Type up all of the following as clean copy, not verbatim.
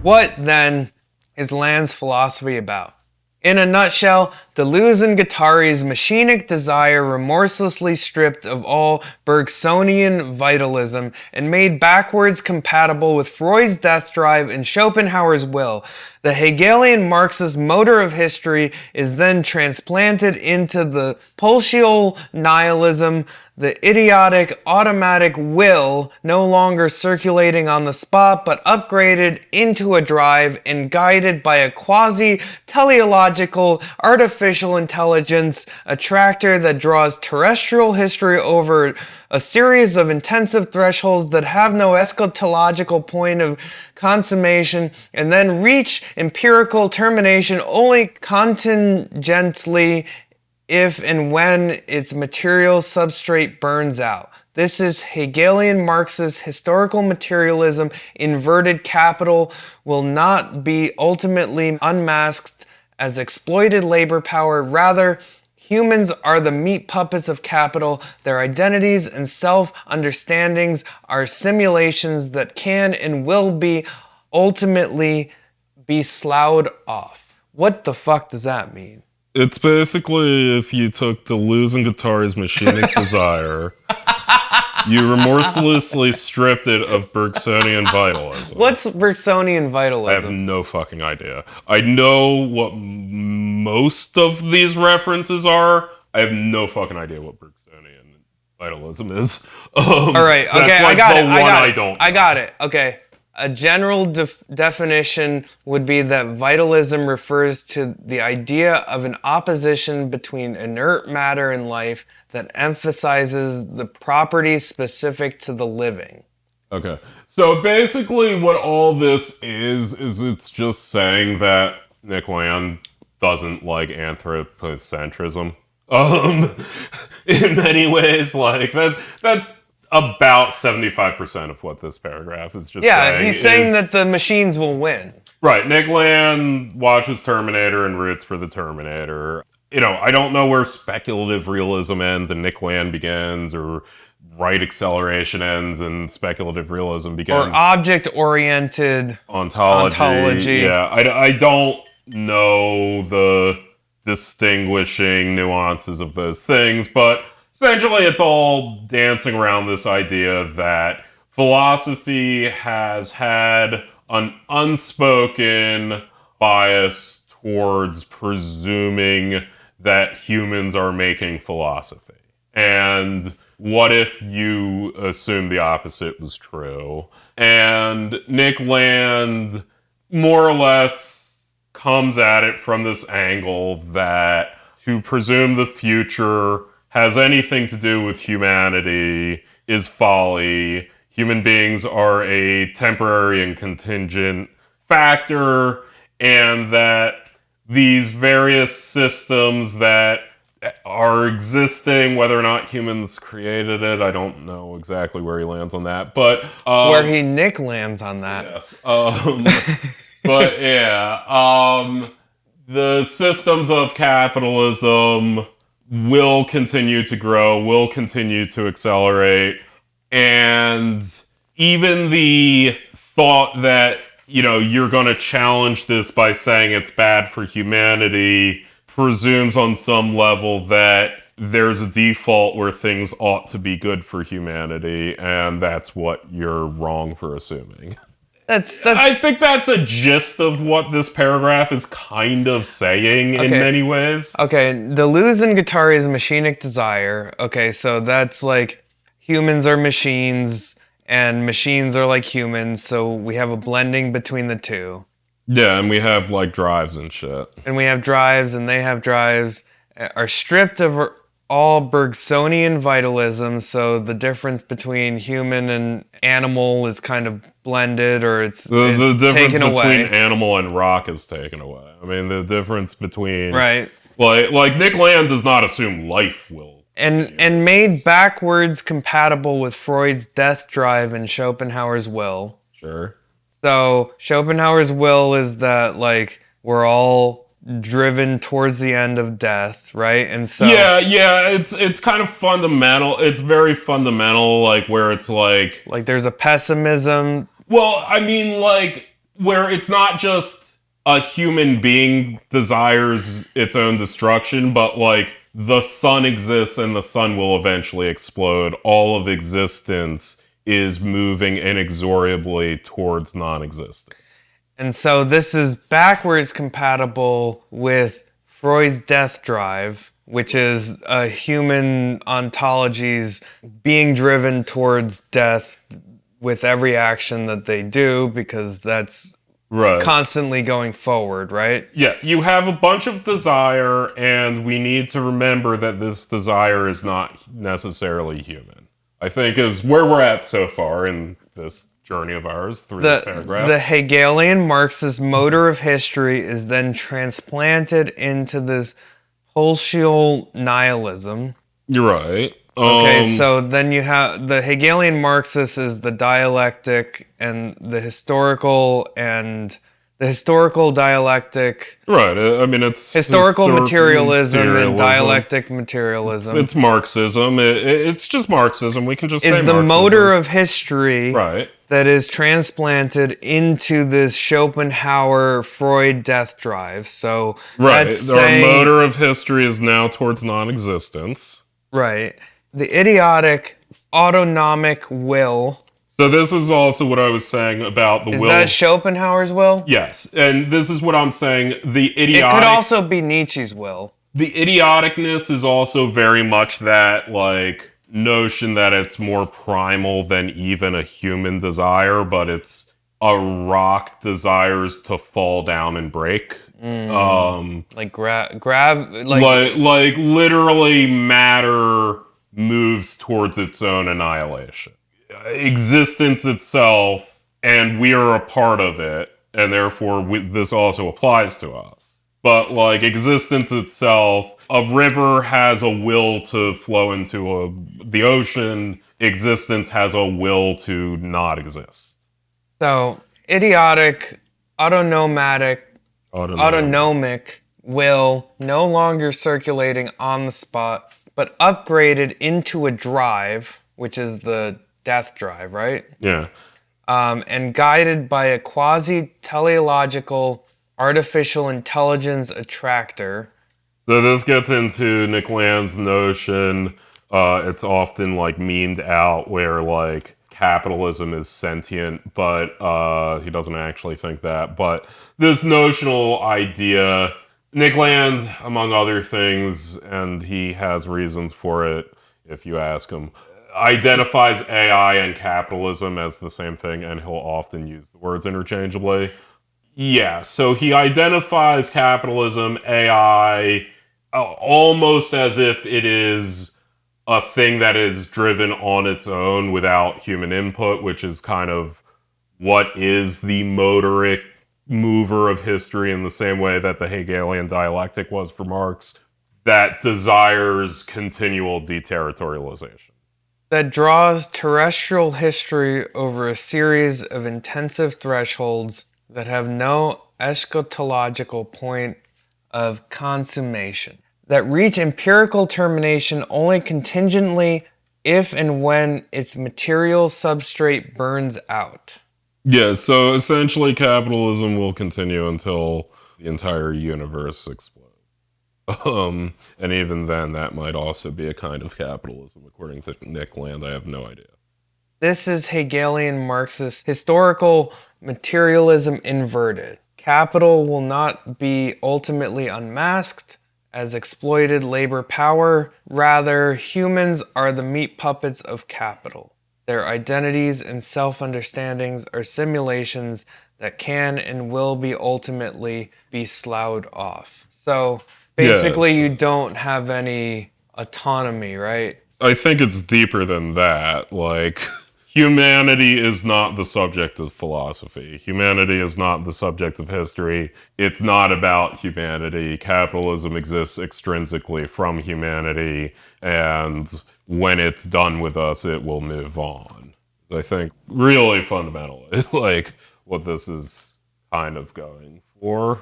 What, then, is Land's philosophy about? In a nutshell, Deleuze and Guattari's machinic desire remorselessly stripped of all Bergsonian vitalism and made backwards compatible with Freud's death drive and Schopenhauer's will. The Hegelian Marxist motor of history is then transplanted into the pulsional nihilism, the idiotic automatic will, no longer circulating on the spot but upgraded into a drive and guided by a quasi-teleological artificial intelligence, a tractor that draws terrestrial history over a series of intensive thresholds that have no eschatological point of consummation and then reach empirical termination only contingently if and when its material substrate burns out. This is Hegelian Marxist historical materialism. Inverted capital will not be ultimately unmasked as exploited labor power. Rather, humans are the meat puppets of capital. Their identities and self-understandings are simulations that can and will be ultimately be sloughed off. What the fuck does that mean? It's basically if you took Deleuze and Guattari's machinic desire, you remorselessly stripped it of Bergsonian vitalism. What's Bergsonian vitalism? I have no fucking idea. I know what most of these references are. I have no fucking idea what Bergsonian vitalism is. All right, okay, that's like I got it. Okay. A general definition would be that vitalism refers to the idea of an opposition between inert matter and life that emphasizes the properties specific to the living. Okay. So basically what all this is it's just saying that Nick Land doesn't like anthropocentrism. In many ways, like that's about 75% of what this paragraph is just saying. Yeah, he's saying that the machines will win. Right. Nick Land watches Terminator and roots for the Terminator. You know, I don't know where speculative realism ends and Nick Land begins, or right acceleration ends and speculative realism begins. Or object-oriented ontology. Yeah, I don't know the distinguishing nuances of those things, but essentially, it's all dancing around this idea that philosophy has had an unspoken bias towards presuming that humans are making philosophy. And what if you assume the opposite was true? And Nick Land more or less comes at it from this angle that to presume the future has anything to do with humanity is folly. Human beings are a temporary and contingent factor, and that these various systems that are existing, whether or not humans created it, I don't know exactly where he lands on that, but where Nick lands on that. Yes. But yeah, the systems of capitalism will continue to grow, will continue to accelerate, and even the thought that, you know, you're going to challenge this by saying it's bad for humanity presumes on some level that there's a default where things ought to be good for humanity, and that's what you're wrong for assuming. I think that's a gist of what this paragraph is kind of saying in many ways. Okay, Deleuze and Guattari's machinic desire. Okay, so that's like humans are machines and machines are like humans, so we have a blending between the two. Yeah, and we have like drives and shit. And we have drives and they have drives, are stripped of all Bergsonian vitalism, so the difference between human and animal is kind of blended, or it's the difference taken away. Between animal and rock is taken away. I mean, the difference between right, like Nick Land does not assume life will and made backwards compatible with Freud's death drive and Schopenhauer's will. Sure. So Schopenhauer's will is that like we're all driven towards the end of death, right? And so yeah, it's kind of fundamental. It's very fundamental, like where it's like there's a pessimism. Well, I mean, like where it's not just a human being desires its own destruction, but like the sun exists and the sun will eventually explode. All of existence is moving inexorably towards non-existence. And so this is backwards compatible with Freud's death drive, which is a human ontology's being driven towards death with every action that they do, because that's Right. constantly going forward, right? Yeah, you have a bunch of desire, and we need to remember that this desire is not necessarily human. I think is where we're at so far in this journey of ours through this paragraph. The Hegelian Marxist motor of history is then transplanted into this wholesale nihilism. You're right. Okay, so then you have the Hegelian Marxist is the dialectic and the historical dialectic. Right. I mean, it's historical materialism and dialectic materialism. It's Marxism. It's just Marxism. We can just say Is the Marxism. motor of history, right, that is transplanted into this Schopenhauer Freud death drive. So right. that's saying, our motor of history is now towards non-existence. Right. The idiotic autonomic will. So this is also what I was saying about the will. Is that Schopenhauer's will? Yes, and this is what I'm saying. The idiotic. It could also be Nietzsche's will. The idioticness is also very much that like notion that it's more primal than even a human desire, but it's a rock desires to fall down and break. Like grab like literally matter moves towards its own annihilation. Existence itself, and we are a part of it, and therefore this also applies to us. But like existence itself, a river has a will to flow into the ocean. Existence has a will to not exist. So idiotic, autonomic will, no longer circulating on the spot, but upgraded into a drive, which is the death drive, right? Yeah. And guided by a quasi-teleological artificial intelligence attractor. So this gets into Nick Land's notion. It's often like memed out where like capitalism is sentient, but he doesn't actually think that. But this notional idea, Nick Land, among other things, and he has reasons for it if you ask him, identifies AI and capitalism as the same thing, and he'll often use the words interchangeably. Yeah, so he identifies capitalism, AI, almost as if it is a thing that is driven on its own without human input, which is kind of what is the motoric mover of history in the same way that the Hegelian dialectic was for Marx, that desires continual deterritorialization. That draws terrestrial history over a series of intensive thresholds that have no eschatological point of consummation, that reach empirical termination only contingently if and when its material substrate burns out. Yeah, so essentially capitalism will continue until the entire universe explodes. And even then, that might also be a kind of capitalism, according to Nick Land. I have no idea. This is Hegelian Marxist historical materialism inverted. Capital will not be ultimately unmasked as exploited labor power. Rather, humans are the meat puppets of capital. Their identities and self-understandings are simulations that can and will be ultimately be sloughed off. So basically, you don't have any autonomy, right? I think it's deeper than that. Like, humanity is not the subject of philosophy. Humanity is not the subject of history. It's not about humanity. Capitalism exists extrinsically from humanity, and when it's done with us, it will move on. I think really fundamentally, like, what this is kind of going for.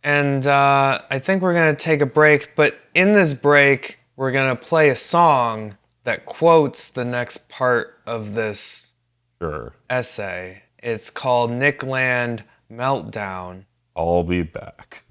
And I think we're going to take a break, but in this break, we're going to play a song that quotes the next part of this essay. It's called Nick Land, meltdown. I'll be back.